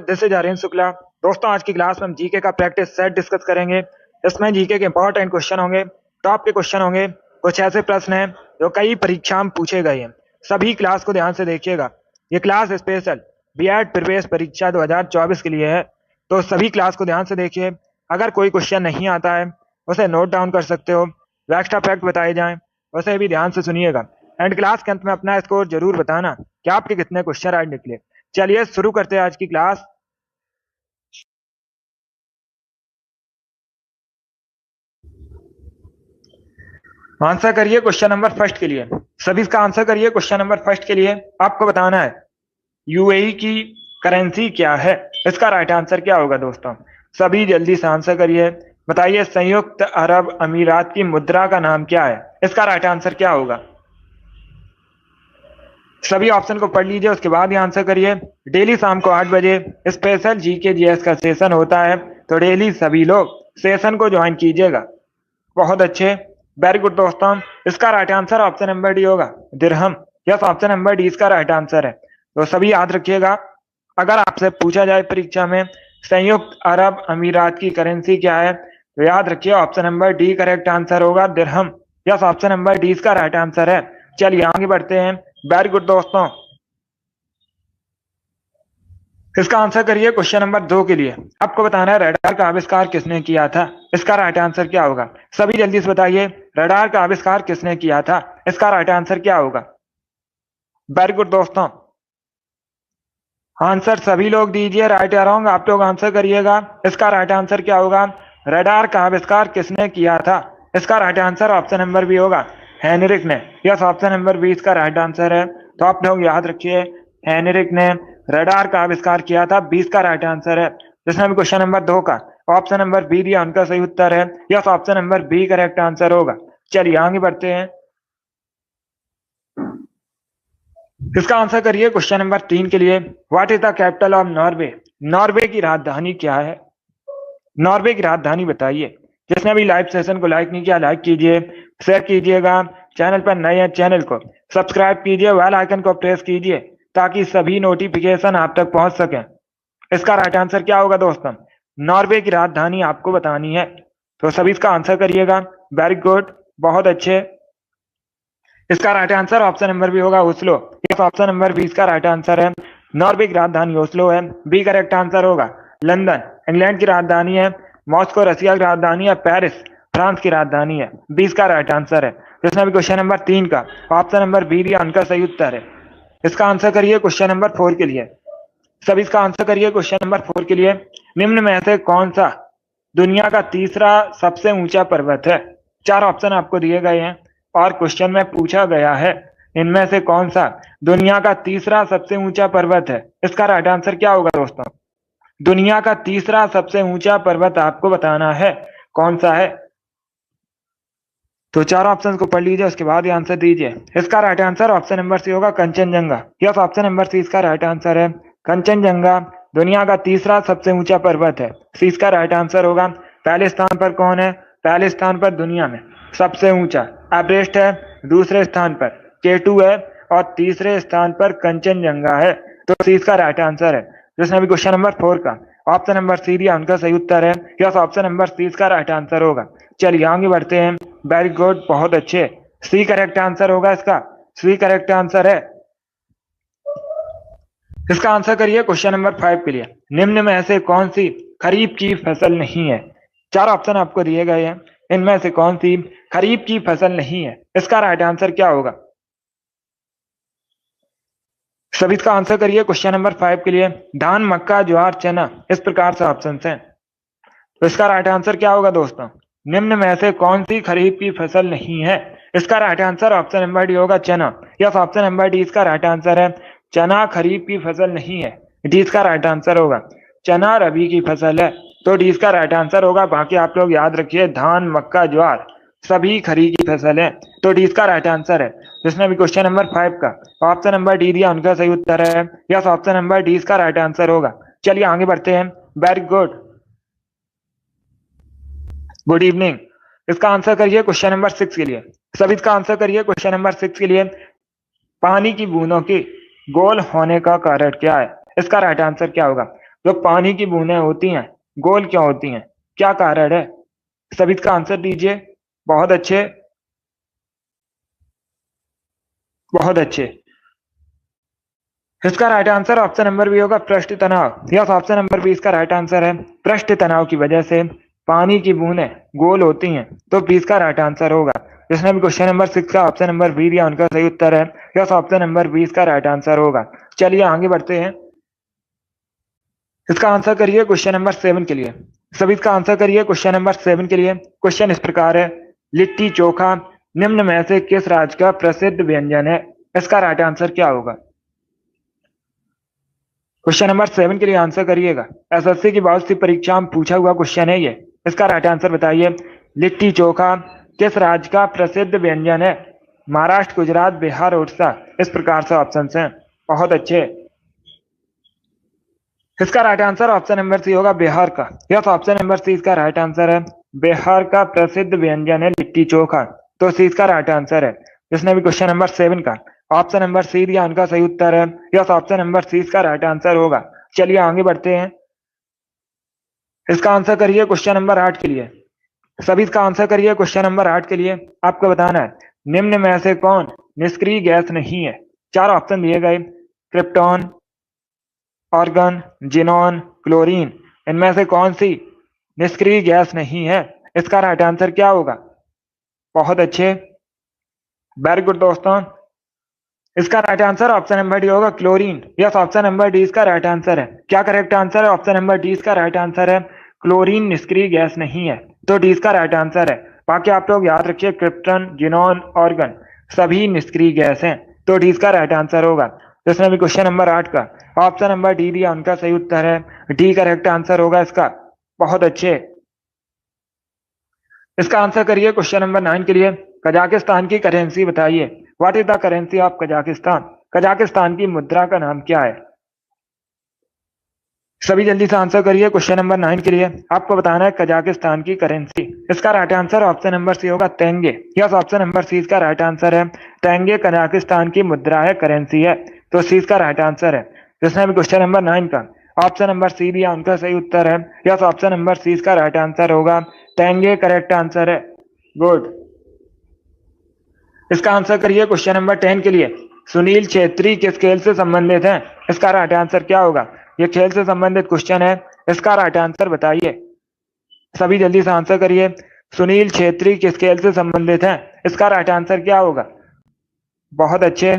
This is Aryan Shukla. दोस्तों, आज की क्लास में हम जीके का प्रैक्टिस सेट डिस्कस करेंगे। इसमें जीके के इंपॉर्टेंट क्वेश्चन होंगे, टॉप के क्वेश्चन होंगे। कुछ ऐसे प्रश्न हैं जो कई परीक्षा में पूछे गए हैं। सभी क्लास को ध्यान से देखिएगा। ये क्लास स्पेशल बीएड प्रवेश परीक्षा 2024 के लिए है, तो सभी क्लास को ध्यान से देखिए। अगर कोई क्वेश्चन नहीं आता है उसे नोट डाउन कर सकते हो। एक्स्ट्रा फैक्ट बताए जाएं उसे भी ध्यान से सुनिएगा। एंड क्लास के अंत में अपना स्कोर जरूर बताना कि आपके कितने क्वेश्चन राइट निकले। चलिए शुरू करते हैं आज की क्लास। आंसर करिए क्वेश्चन नंबर फर्स्ट के लिए। सभी इसका आंसर करिए। क्वेश्चन नंबर फर्स्ट के लिए आपको बताना है यूएई की करेंसी क्या है। इसका राइट आंसर क्या होगा दोस्तों? सभी जल्दी से आंसर करिए। बताइए संयुक्त अरब अमीरात की मुद्रा का नाम क्या है। इसका राइट आंसर क्या होगा? सभी ऑप्शन को पढ़ लीजिए, उसके बाद ही आंसर करिए। डेली शाम को 8 बजे स्पेशल जीके जीएस का सेशन होता है, तो डेली सभी लोग सेशन को ज्वाइन कीजिएगा। बहुत अच्छे, वेरी गुड दोस्तों। इसका right answer option number D होगा, दिरहम। यस, ऑप्शन नंबर डी इसका राइट आंसर है। तो सभी याद रखिएगा, अगर आपसे पूछा जाए परीक्षा में संयुक्त अरब अमीरात की करेंसी क्या है, तो याद रखिए option number D correct answer होगा, दिरहम। यस, ऑप्शन नंबर डी इसका राइट आंसर है। चलिए आगे बढ़ते हैं। वेरी गुड दोस्तों। इसका आंसर करिए क्वेश्चन नंबर 2 के लिए। आपको बताना है रडार का आविष्कार किसने किया था। इसका राइट आंसर क्या होगा? सभी जल्दी से बताइए, रडार का आविष्कार किसने किया था। इसका राइट आंसर क्या होगा? वेरी गुड दोस्तों, आंसर सभी लोग दीजिए। राइट या रॉन्ग आप लोग आंसर करिएगा। इसका राइट आंसर क्या होगा? रडार का आविष्कार किसने किया था। इसका right answer option number B होगा, हेनरिक ने। यस, ऑप्शन नंबर बी इसका राइट आंसर है। तो आप लोग याद रखिए, हेनरिक ने रडार का आविष्कार किया था, 20 का राइट आंसर है। जिसने भी क्वेश्चन नंबर 2 का ऑप्शन नंबर बी दिया उनका सही उत्तर है। Yes, option number B correct answer होगा। चलिए आगे बढ़ते हैं। इसका आंसर करिए क्वेश्चन नंबर 3 के लिए। What is the capital of Norway. Norway की राजधानी क्या है? नॉर्वे की राजधानी बताइए। जिसने अभी लाइव सेशन को लाइक नहीं किया, लाइक कीजिए, शेयर कीजिएगा। चैनल पर नए हैं, चैनल को सब्सक्राइब कीजिए, बेल आइकन को प्रेस कीजिए ताकि सभी नोटिफिकेशन आप तक पहुंच सके। इसका राइट आंसर क्या होगा दोस्तों? नॉर्वे की राजधानी आपको बतानी है, तो सभी इसका आंसर करिएगा। वेरी गुड, बहुत अच्छे। इसका right answer option number B होगा, ओस्लो। इस ऑप्शन नंबर बी इसका राइट आंसर है। नॉर्वे की राजधानी ओस्लो है, बी करेक्ट आंसर होगा। लंदन इंग्लैंड की राजधानी है। मॉस्को रशिया की राजधानी है। पेरिस फ्रांस की राजधानी है, 20 का राइट आंसर है। जिसने भी क्वेश्चन नंबर 3 का ऑप्शन नंबर बी दिया उनका सही उत्तर है। इसका आंसर करिए क्वेश्चन नंबर 4 के लिए। सभी इसका आंसर करिए क्वेश्चन नंबर 4 के लिए। निम्न में से कौन सा दुनिया का तीसरा सबसे ऊंचा पर्वत है? 4 ऑप्शन आपको दिए गए हैं और क्वेश्चन में पूछा गया है इनमें से कौन सा दुनिया का तीसरा सबसे ऊंचा पर्वत है। इसका राइट आंसर क्या होगा दोस्तों? दुनिया का तीसरा सबसे ऊंचा पर्वत आपको बताना है, कौन सा है। तो 4 ऑप्शन को पढ़ लीजिए, उसके बाद ही आंसर दीजिए। इसका right answer option number C होगा, Kangchenjunga. Yes, option number C इसका राइट आंसर है। कंचनजंगा दुनिया का तीसरा सबसे ऊंचा पर्वत है, सी इसका राइट आंसर होगा। पहले स्थान पर कौन है? पहले स्थान पर दुनिया में सबसे ऊंचा एवरेस्ट है, दूसरे स्थान पर केटू है और तीसरे स्थान पर कंचनजंगा है। तो सी इसका राइट आंसर है। जिसने भी क्वेश्चन नंबर 4 का ऑप्शन नंबर सी दिया उनका सही उत्तर है। यस, ऑप्शन नंबर सी इसका राइट आंसर होगा। चलिए आगे बढ़ते हैं। वेरी गुड, बहुत अच्छे। सी करेक्ट आंसर होगा इसका, सी करेक्ट आंसर है। इसका आंसर करिए क्वेश्चन नंबर 5 के लिए। निम्न में से कौन सी खरीफ की फसल नहीं है? 4 ऑप्शन आपको दिए गए हैं, इनमें से कौन सी खरीफ की फसल नहीं है। इसका राइट आंसर क्या होगा? सभी इसका आंसर करिए क्वेश्चन नंबर 5 के लिए। धान, मक्का, ज्वार, चना, इस प्रकार से ऑप्शन हैं। तो इसका राइट आंसर क्या होगा दोस्तों? निम्न में से कौन सी खरीफ की फसल नहीं है? इसका right answer option number D होगा, चना। यस, ऑप्शन नंबर डी इसका राइट आंसर है। चना खरीफ की फसल नहीं है, डी इसका राइट आंसर होगा। चना रबी की फसल है, तो डी इसका राइट आंसर होगा। बाकी आप लोग याद रखिए, धान, मक्का, ज्वार सभी खरीफ की फसल है, तो डी इसका राइट आंसर है। जिसने भी क्वेश्चन नंबर 5 का ऑप्शन नंबर डी दिया उनका सही उत्तर है। यस, ऑप्शन नंबर डी इसका राइट आंसर होगा। चलिए आगे बढ़ते हैं। Very good, good evening. इसका आंसर करिए क्वेश्चन नंबर 6 के लिए। सभी इसका आंसर करिए क्वेश्चन नंबर 6 के लिए। पानी की बूंदों के गोल होने का कारण क्या है? इसका राइट आंसर क्या होगा? जो पानी की बूंदें होती हैं गोल क्यों होती हैं? क्या कारण है? सभी इसका आंसर दीजिए। बहुत अच्छे, बहुत अच्छे। इसका right answer option number B होगा, पृष्ठ तनाव। यस, ऑप्शन नंबर बी इसका राइट आंसर है। पृष्ठ तनाव की वजह से पानी की बूंदें गोल होती हैं, तो बी इसका राइट आंसर होगा। जिसने भी क्वेश्चन नंबर 6 का ऑप्शन नंबर बी दिया उनका सही उत्तर है। यस, ऑप्शन नंबर बी इसका राइट आंसर होगा। चलिए आगे बढ़ते हैं। इसका आंसर करिए क्वेश्चन नंबर 7 के लिए। सभी इसका आंसर करिए क्वेश्चन नंबर 7 के लिए। क्वेश्चन इस प्रकार है, लिट्टी चोखा निम्न में से किस राज्य का प्रसिद्ध व्यंजन है? इसका राइट आंसर क्या होगा? क्वेश्चन नंबर 7 के लिए आंसर करिएगा। एसएससी की बहुत सी परीक्षा में पूछा हुआ क्वेश्चन है ये। इसका राइट आंसर बताइए। लिट्टी चोखा किस राज्य का प्रसिद्ध व्यंजन है? महाराष्ट्र, गुजरात, बिहार, उड़ीसा। इस प्रकार से ऑप्शन हैं। बहुत अच्छे। इसका right answer option number C होगा, बिहार का। यस, ऑप्शन नंबर सी इसका राइट आंसर है। बिहार का प्रसिद्ध व्यंजन है लिट्टी चोखा, तो सी इसका राइट आंसर है। जिसने भी क्वेश्चन नंबर 7 का ऑप्शन नंबर सी दिया उनका सही उत्तर है। यस, ऑप्शन नंबर सी इसका राइट आंसर होगा। चलिए आगे बढ़ते हैं। इसका आंसर करिए क्वेश्चन नंबर 8 के लिए। सभी इसका आंसर करिए क्वेश्चन नंबर 8 के लिए। आपको बताना है, निम्न में से कौन निष्क्रिय गैस नहीं है? 4 ऑप्शन दिए गए, क्रिप्टॉन, ऑर्गन, जिनॉन, क्लोरीन। इनमें से कौन सी निष्क्रिय गैस नहीं है? इसका राइट आंसर क्या होगा? बहुत अच्छे, वेरी गुड दोस्तों। इसका right answer option number D होगा, chlorine. Yes, option number D इसका राइट आंसर है। क्या करेक्ट आंसर है? ऑप्शन नंबर डी इसका राइट आंसर है। क्लोरीन निष्क्रिय गैस नहीं है, तो डी इसका राइट आंसर है। बाकी आप लोग याद रखिए, क्रिप्टन, जिनॉन, ऑर्गन सभी निष्क्रिय गैस हैं, तो डी इसका राइट आंसर होगा। जिसने भी क्वेश्चन नंबर 8 का ऑप्शन नंबर डी दिया उनका सही उत्तर है। डी करेक्ट आंसर होगा इसका। बहुत अच्छे। इसका आंसर करिए क्वेश्चन नंबर 9 के लिए। कजाकिस्तान की करेंसी बताइए। What is the currency of Kazakhstan? Kazakhstan की मुद्रा का नाम क्या है? सभी जल्दी से आंसर करिए क्वेश्चन नंबर 9 के लिए। आपको बताना है कजाकिस्तान की करेंसी। इसका right answer option number C होगा, tenge. Yes, option number C इसका राइट आंसर है। तेंगे कजाकिस्तान की मुद्रा है, करेंसी है, तो सी इसका राइट आंसर है। जिसने भी क्वेश्चन नंबर 9 का ऑप्शन नंबर सी दिया उनका सही उत्तर है। यस, ऑप्शन नंबर सी इसका राइट आंसर होगा। तेंगे करेक्ट आंसर है। गुड। इसका आंसर करिए क्वेश्चन नंबर 10 के लिए। सुनील छेत्री किस खेल से संबंधित हैं? इसका राइट आंसर क्या होगा? ये खेल से संबंधित क्वेश्चन है। इसका राइट आंसर बताइए। सभी जल्दी से आंसर करिए। सुनील छेत्री किस खेल से संबंधित हैं? इसका राइट आंसर क्या होगा? बहुत अच्छे,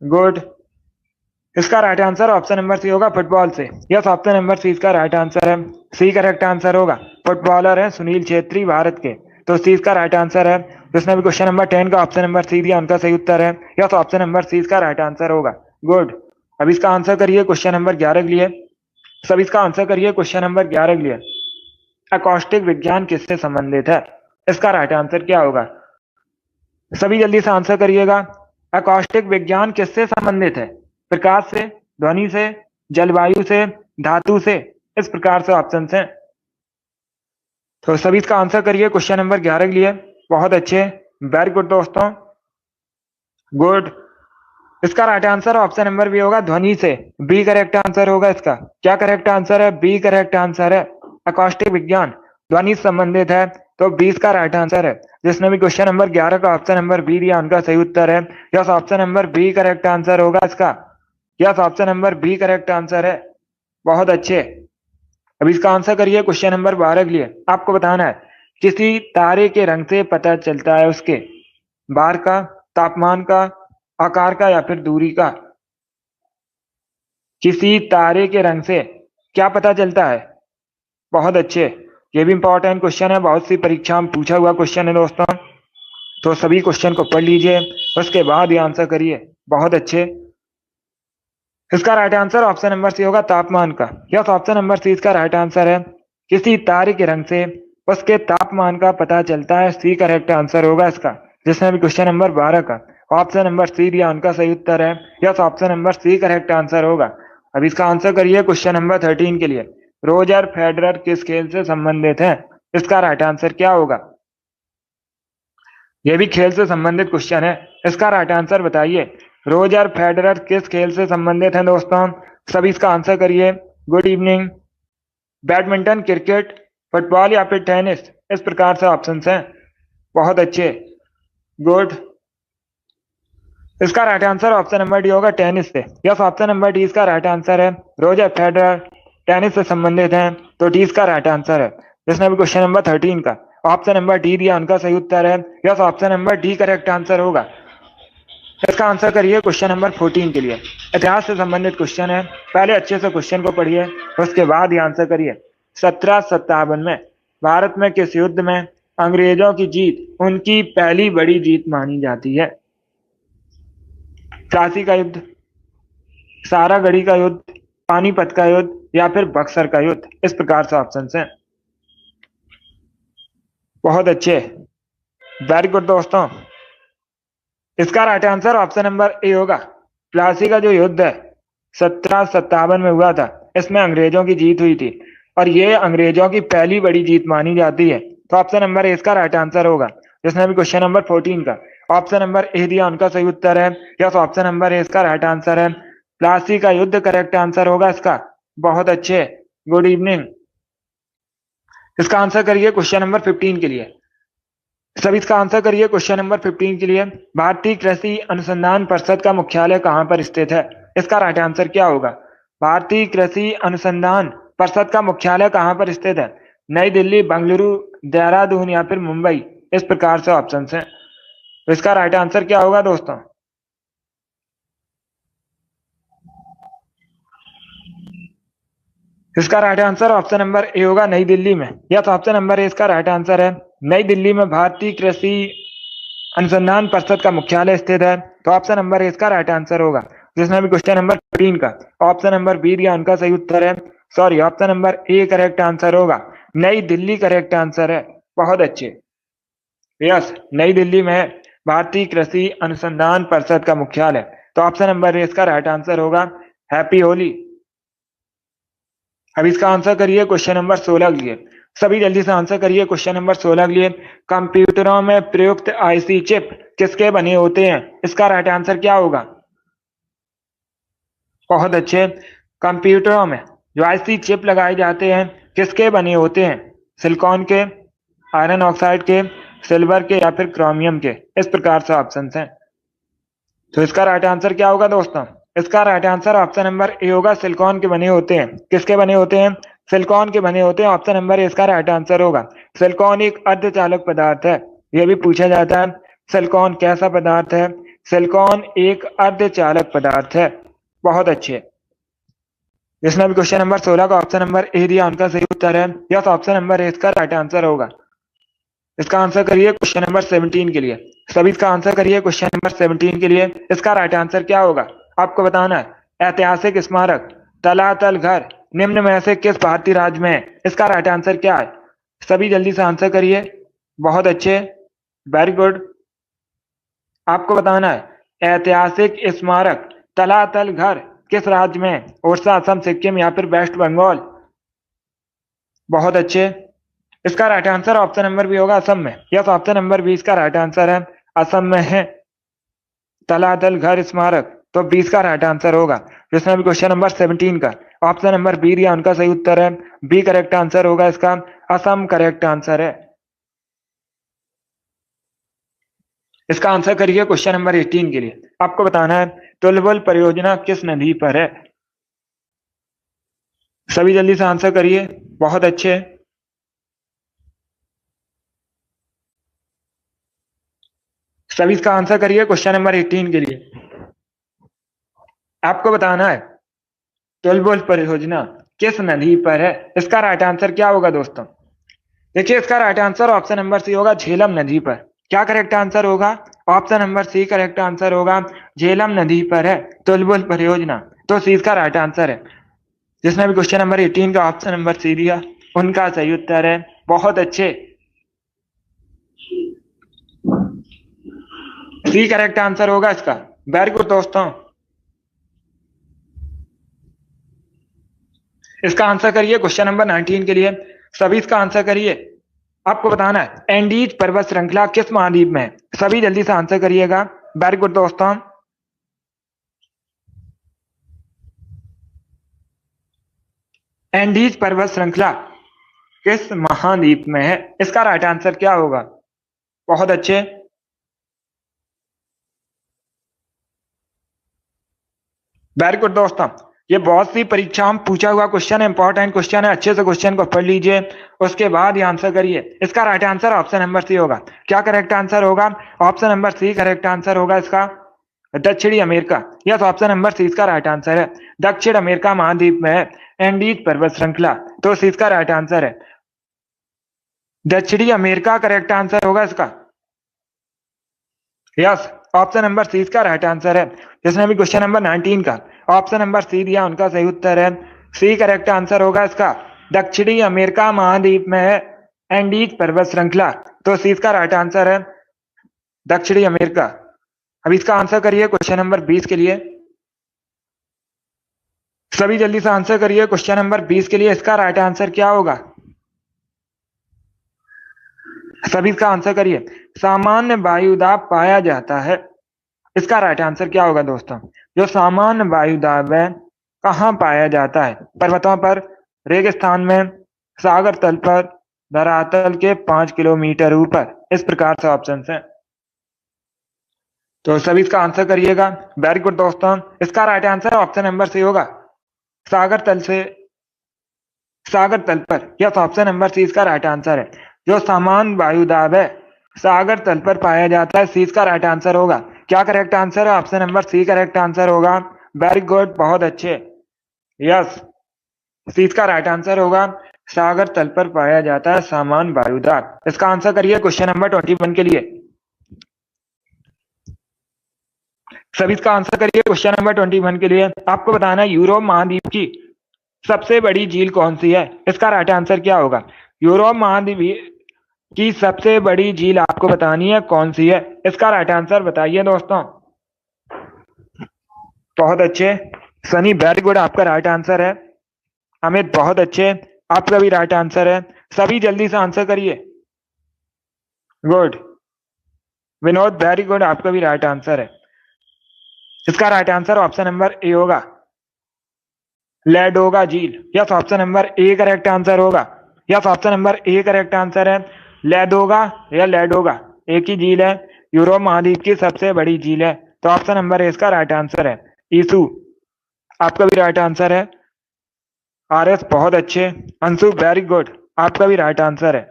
गुड। इसका right answer option number C होगा, फुटबॉल से। यस, ऑप्शन नंबर सी इसका राइट आंसर है। सी करेक्ट आंसर होगा। फुटबॉलर है सुनील छेत्री भारत के, तो सी इसका राइट आंसर है। जिसने भी क्वेश्चन नंबर 10 का ऑप्शन नंबर सी दिया उनका सही उत्तर है। यस, ऑप्शन नंबर सी इसका राइट आंसर होगा। गुड। अब इसका आंसर करिए क्वेश्चन नंबर 11 के लिए। सब इसका आंसर करिए क्वेश्चन नंबर 11 के लिए। अकॉस्टिक विज्ञान किससे संबंधित है? इसका राइट आंसर क्या होगा? सभी जल्दी से आंसर करिएगा। अकॉस्टिक विज्ञान किससे संबंधित है? प्रकाश से, ध्वनि से, जलवायु से, धातु से। इस प्रकार से ऑप्शन हैं। तो सभी इसका आंसर करिए क्वेश्चन नंबर 11 के लिए। बहुत अच्छे, वेरी गुड दोस्तों, गुड। इसका right answer option number B होगा, ध्वनि से। बी करेक्ट आंसर होगा इसका। क्या करेक्ट आंसर है? बी करेक्ट आंसर है। अकॉस्टिक विज्ञान ध्वनि से संबंधित है, तो 20 का राइट आंसर है। जिसने भी क्वेश्चन नंबर 11 का ऑप्शन नंबर बी दिया उनका सही उत्तर है। Yes, option number B correct answer होगा इसका। Yes, option number B correct answer है। बहुत अच्छे। अब इसका आंसर करिए क्वेश्चन नंबर 12 के लिए। आपको बताना है, किसी तारे के रंग से पता चलता है उसके बाहर का, तापमान का, आकार का या फिर दूरी का। किसी तारे के रंग से क्या पता चलता है? बहुत अच्छे। ये भी इंपॉर्टेंट क्वेश्चन है, बहुत सी परीक्षा में पूछा हुआ क्वेश्चन है दोस्तों। तो सभी क्वेश्चन को पढ़ लीजिए, उसके बाद ही आंसर करिए। बहुत अच्छे। इसका right answer option number C होगा, तापमान का। यस, ऑप्शन नंबर सी इसका राइट आंसर है। किसी तारे के रंग से उसके तापमान का पता चलता है। सी करेक्ट आंसर होगा इसका। जिसने भी क्वेश्चन नंबर 12 का ऑप्शन नंबर सी दिया उनका सही उत्तर है। Yes, option number C correct answer होगा। अब इसका आंसर करिए क्वेश्चन नंबर 13 के लिए। रोजर फेडरर किस खेल से संबंधित है? इसका राइट आंसर क्या होगा? यह भी खेल से संबंधित क्वेश्चन है। इसका राइट आंसर बताइए। रोजर फेडरर किस खेल से संबंधित है दोस्तों? सभी इसका आंसर करिए। Good evening. Badminton, cricket, football या फिर टेनिस, इस प्रकार से ऑप्शंस हैं। बहुत अच्छे, गुड। इसका right answer option number D होगा, टेनिस से। यस, ऑप्शन नंबर डी इसका राइट आंसर है। रोजर फेडरर टेनिस से संबंधित हैं, तो डी इसका राइट आंसर है। जिसने भी क्वेश्चन नंबर 13 का ऑप्शन नंबर डी दिया, उनका सही उत्तर है। Yes, option number D correct answer होगा। इसका आंसर करिए क्वेश्चन नंबर 14 के लिए। इतिहास से संबंधित क्वेश्चन है, पहले अच्छे से क्वेश्चन को पढ़िए, उसके बाद ही आंसर करिए। 1757 में भारत में किस युद्ध में अंग्रेजों की जीत उनकी पहली बड़ी जीत मानी जाती है? प्लासी का युद्ध, सारागढ़ी का युद्ध, पानीपत का युद्ध या फिर बक्सर का युद्ध, इस प्रकार से ऑप्शन हैं। बहुत अच्छे, वेरी गुड दोस्तों। इसका right answer option number A होगा। प्लासी का जो युद्ध है 1757 में हुआ था, इसमें अंग्रेजों की जीत हुई थी और ये अंग्रेजों की पहली बड़ी जीत मानी जाती है, तो ऑप्शन नंबर ए इसका राइट आंसर होगा। जिसने भी क्वेश्चन नंबर 14 का ऑप्शन नंबर ए दिया, उनका सही उत्तर है। यस, ऑप्शन नंबर ए इसका राइट आंसर है। प्लासी का युद्ध करेक्ट आंसर होगा इसका। बहुत अच्छे, गुड इवनिंग। इसका आंसर करिए क्वेश्चन नंबर 15 के लिए। सभी इसका आंसर करिए क्वेश्चन नंबर 15 के लिए। भारतीय कृषि अनुसंधान परिषद का मुख्यालय कहां पर स्थित है? इसका राइट आंसर क्या होगा? भारतीय कृषि अनुसंधान परिषद का मुख्यालय कहां पर स्थित है? नई दिल्ली, बेंगलुरु, देहरादून या फिर मुंबई, इस प्रकार से ऑप्शंस हैं। तो इसका राइट आंसर क्या होगा दोस्तों? इसका right answer option number A होगा, नई दिल्ली में। यस, ऑप्शन नंबर ए इसका राइट आंसर है। नई दिल्ली में भारतीय कृषि अनुसंधान परिषद का मुख्यालय स्थित है, तो ऑप्शन नंबर ए इसका राइट आंसर होगा। जिसने भी क्वेश्चन नंबर 13 का ऑप्शन नंबर बी दिया, उनका सही उत्तर है, sorry, option number A correct answer होगा। नई दिल्ली करेक्ट आंसर है। बहुत अच्छे, यस, नई दिल्ली में है भारतीय कृषि अनुसंधान परिषद का मुख्यालय, तो ऑप्शन नंबर ए इसका राइट आंसर होगा। हैप्पी होली। अब इसका आंसर करिए क्वेश्चन नंबर 16 के लिए। सभी जल्दी से आंसर करिए क्वेश्चन नंबर 16 के लिए। कंप्यूटरों में प्रयुक्त आईसी चिप किसके बने होते हैं? इसका राइट आंसर क्या होगा? बहुत अच्छे, कंप्यूटरों में जो आईसी चिप लगाए जाते हैं किसके बने होते हैं? सिलिकॉन के, आयरन ऑक्साइड के, सिल्वर के या फिर क्रोमियम के, इस प्रकार से ऑप्शन हैं। तो इसका राइट आंसर क्या होगा दोस्तों? इसका right answer option number A होगा, सिलिकॉन के बने होते हैं। किसके बने होते हैं? सिलिकॉन के बने होते हैं। ऑप्शन नंबर ए इसका राइट आंसर होगा। सिलिकॉन एक अर्धचालक पदार्थ है, यह भी पूछा जाता है, सिलिकॉन कैसा पदार्थ है? सिलिकॉन एक अर्धचालक पदार्थ है। बहुत अच्छे, जिसने भी क्वेश्चन नंबर 16 का ऑप्शन नंबर ए दिया, उनका सही उत्तर है। यस, ऑप्शन नंबर ए इसका राइट आंसर होगा। इसका आंसर करिए क्वेश्चन नंबर 17 के लिए। सभी इसका आंसर करिए क्वेश्चन नंबर 17 के लिए। इसका राइट आंसर क्या होगा आपको बताना है। ऐतिहासिक स्मारक तलातल घर निम्न में से किस भारतीय राज्य में है? इसका राइट आंसर क्या है? सभी जल्दी से आंसर करिए। बहुत अच्छे, वेरी गुड। आपको बताना है ऐतिहासिक स्मारक तलातल घर किस राज्य में है? ओडिशा, असम, सिक्किम या फिर वेस्ट बंगाल। बहुत अच्छे, इसका right answer option number B होगा, असम में। यस, ऑप्शन नंबर बी इसका राइट आंसर है। असम में है तलातल घर स्मारक, तो 20 का राइट आंसर होगा। जिसने भी क्वेश्चन नंबर 17 का ऑप्शन नंबर बी दिया, उनका सही उत्तर है। बी करेक्ट आंसर होगा इसका। असम करेक्ट आंसर है। इसका आंसर करिए क्वेश्चन नंबर 18 के लिए। आपको बताना है टुलबुल परियोजना किस नदी पर है? सभी जल्दी से आंसर करिए। बहुत अच्छे, सभी इसका आंसर करिए क्वेश्चन नंबर 18 के लिए। आपको बताना है टुलबुल परियोजना किस नदी पर है? इसका राइट आंसर क्या होगा दोस्तों? देखिए, इसका right answer option number C होगा, झेलम नदी पर। क्या करेक्ट आंसर होगा? Option number C correct answer होगा। झेलम नदी पर है टुलबुल परियोजना, तो सी इसका राइट आंसर है। जिसने भी क्वेश्चन नंबर 18 का ऑप्शन नंबर सी दिया, उनका सही उत्तर है। बहुत अच्छे, सी करेक्ट आंसर होगा इसका। वेरी गुड दोस्तों। इसका आंसर करिए क्वेश्चन नंबर 19 के लिए। सभी इसका आंसर करिए। आपको बताना है एंडीज पर्वत श्रृंखला किस महाद्वीप में है? सभी जल्दी से आंसर करिएगा। वेरी गुड दोस्तों। एंडीज पर्वत श्रृंखला किस महाद्वीप में है? इसका राइट आंसर क्या होगा? बहुत अच्छे, वेरी गुड दोस्तों। ये बहुत सी परीक्षाओं में पूछा हुआ क्वेश्चन है, इंपॉर्टेंट क्वेश्चन है, अच्छे से क्वेश्चन को पढ़ लीजिए, उसके बाद ये आंसर करिए। इसका right answer option number C होगा। क्या करेक्ट आंसर होगा? Option number C correct answer होगा इसका, दक्षिणी America. Yes, option number C इसका राइट आंसर है। दक्षिण अमेरिका महाद्वीप में है एंडीज पर्वत श्रृंखला, तो सी इसका राइट आंसर है। दक्षिणी अमेरिका करेक्ट आंसर होगा इसका। यस, ऑप्शन नंबर सी इसका राइट आंसर है। जिसने भी क्वेश्चन नंबर 19 का ऑप्शन नंबर सी दिया उनका सही उत्तर है, सी करेक्ट आंसर होगा इसका। दक्षिणी अमेरिका महाद्वीप में है एंडीज पर्वत श्रृंखला, तो सी इसका राइट आंसर है, दक्षिणी अमेरिका। अब इसका आंसर करिए क्वेश्चन नंबर 20 के लिए। सभी जल्दी से आंसर करिए क्वेश्चन नंबर 20 के लिए। इसका राइट आंसर क्या होगा? सभी इसका आंसर करिए। सामान्य वायुदाब पाया जाता है, इसका राइट आंसर क्या होगा दोस्तों? जो सामान्य वायुदाब है कहाँ पाया जाता है? पर्वतों पर, रेगिस्तान में, सागर तल पर, धरातल के 5 किलोमीटर ऊपर। इस प्रकार से ऑप्शन है, तो सभी इसका आंसर करिएगा। वेरी गुड दोस्तों, इसका right answer option number C होगा, सागर तल से, सागर तल पर। यस, ऑप्शन नंबर सी इसका राइट आंसर है। जो सामान्य वायुदाब है सागर तल पर पाया जाता है, सी इसका राइट आंसर होगा। क्या करेक्ट आंसर है? Option number C correct answer होगा। वेरी गुड, बहुत अच्छे। यस, सी इसका राइट आंसर होगा, सागर तल पर पाया जाता है सामान्य वायुदाब। इसका आंसर करिए क्वेश्चन नंबर 21 के लिए। सभी इसका आंसर करिए क्वेश्चन नंबर 21 के लिए। आपको बताना है यूरोप महाद्वीप की सबसे बड़ी झील कौन सी है? इसका राइट आंसर क्या होगा? यूरोप महाद्वीप की सबसे बड़ी झील आपको बतानी है कौन सी है? इसका राइट आंसर बताइए दोस्तों। बहुत अच्छे, सनी वेरी गुड, आपका राइट आंसर है। अमित बहुत अच्छे, आपका भी राइट आंसर है। सभी जल्दी से आंसर करिए। गुड, विनोद वेरी गुड, आपका भी राइट आंसर है। इसका right answer option number A होगा, लैडोगा झील। Yes, option number A correct answer होगा। Yes, option number A correct answer है। लैडोगा या लैडोगा एक ही झील है, यूरोप महाद्वीप की सबसे बड़ी झील है, तो ऑप्शन नंबर ए इसका राइट आंसर है। ईसु, आपका भी राइट आंसर है। आर एस बहुत अच्छे, अंशु वेरी गुड, आपका भी राइट आंसर है।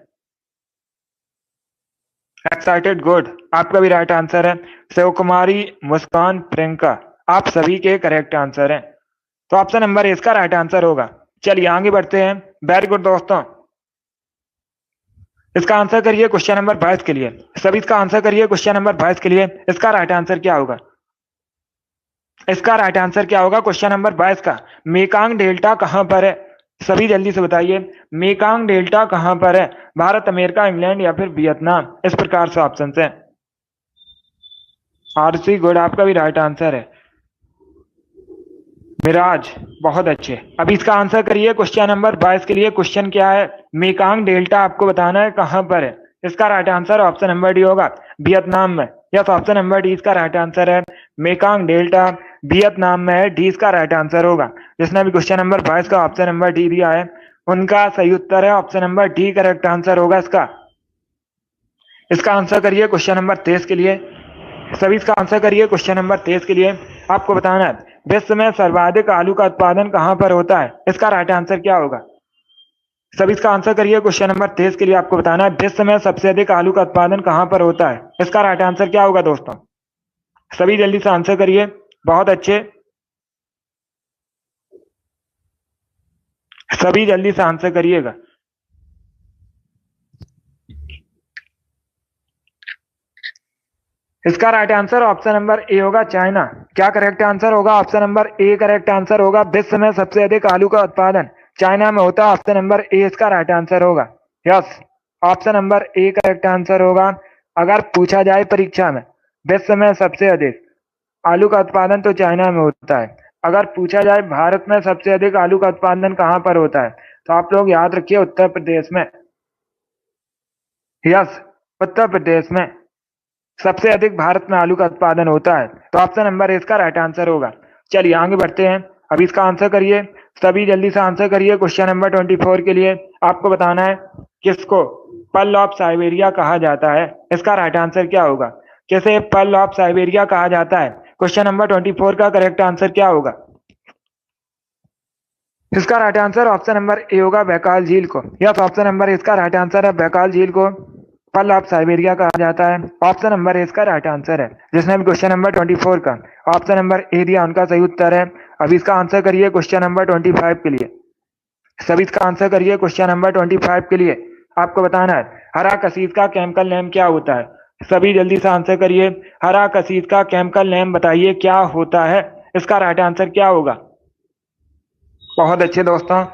एक्साइटेड गुड, आपका भी राइट आंसर है। शिव कुमारी, मुस्कान, प्रियंका, आप सभी के करेक्ट आंसर हैं, तो ऑप्शन नंबर इसका राइट आंसर होगा। चलिए आगे बढ़ते हैं। वेरी गुड दोस्तों, इसका आंसर करिए क्वेश्चन नंबर 22 के लिए। सभी इसका आंसर करिए क्वेश्चन नंबर 22 के लिए। इसका राइट आंसर क्या होगा? इसका राइट आंसर क्या होगा क्वेश्चन नंबर 22 का? मेकांग डेल्टा कहां पर है? सभी जल्दी से बताइए, मेकांग डेल्टा कहां पर है? भारत, अमेरिका, इंग्लैंड या फिर वियतनाम? इस प्रकार से ऑप्शन है। आरसी गुड, आपका भी राइट आंसर है। मिराज बहुत अच्छे। अब इसका आंसर करिए क्वेश्चन नंबर 22 के लिए। क्वेश्चन क्या है? मेकांग डेल्टा आपको बताना है कहां पर है। इसका right answer option number D होगा, वियतनाम में। यस, ऑप्शन नंबर डी इसका राइट आंसर है। मेकांग डेल्टा वियतनाम में है, डी इसका राइट आंसर होगा। जिसने भी क्वेश्चन नंबर 22 का ऑप्शन नंबर डी दिया है उनका सही उत्तर है option number D correct answer होगा इसका। इसका आंसर करिए क्वेश्चन नंबर 23 के लिए। सभी इसका आंसर करिए क्वेश्चन नंबर 23 के लिए। आपको बताना है विश्व में सर्वाधिक आलू का उत्पादन कहां पर होता है? इसका राइट आंसर क्या होगा? सभी इसका आंसर करिए क्वेश्चन नंबर 23 के लिए। आपको बताना है विश्व में सबसे अधिक आलू का उत्पादन कहां पर होता है? इसका राइट आंसर क्या होगा दोस्तों? सभी जल्दी से आंसर करिए। बहुत अच्छे, सभी जल्दी से आंसर करिएगा। इसका right answer option number A होगा, चाइना। क्या करेक्ट आंसर होगा? Option number A correct answer होगा। विश्व में सबसे अधिक आलू का उत्पादन चाइना में होता है, ऑप्शन नंबर ए इसका राइट आंसर होगा। Yes, option number A correct answer होगा। अगर पूछा जाए परीक्षा में विश्व में सबसे अधिक आलू का उत्पादन तो चाइना में होता है, अगर पूछा जाए भारत में सबसे अधिक आलू का उत्पादन कहां पर होता है तो आप लोग याद रखिए उत्तर प्रदेश में। यस, उत्तर प्रदेश में सबसे अधिक भारत में आलू का उत्पादन होता है, तो ऑप्शन नंबर इसका राइट आंसर होगा। चलिए आगे बढ़ते हैं। अब इसका आंसर करिए। सभी जल्दी से आंसर करिए। क्वेश्चन नंबर 24 के लिए आपको बताना है किसको पर्ल ऑफ साइबेरिया कहा जाता है। इसका राइट आंसर क्या होगा? किसे पर्ल ऑफ साइबेरिया कहा जाता है? क्वेश्चन नंबर 24 का करेक्ट आंसर क्या होगा? इसका right answer option number A होगा, बैकाल झील को। यस, ऑप्शन नंबर इसका राइट आंसर है, बैकाल झील को पर्ल ऑफ साइबेरिया कहा जाता है। ऑप्शन नंबर ए इसका राइट आंसर है। जिसने भी क्वेश्चन नंबर 24 का ऑप्शन नंबर ए दिया उनका सही उत्तर है। अभी इसका आंसर करिए क्वेश्चन नंबर 25 के लिए। सभी इसका आंसर करिए क्वेश्चन नंबर 25 के लिए। आपको बताना है हरा कसीद का केमिकल नेम क्या होता है। सभी जल्दी से आंसर करिए। हरा कसीद का केमिकल नेम बताइए क्या होता है। इसका राइट आंसर क्या होगा? बहुत अच्छे दोस्तों,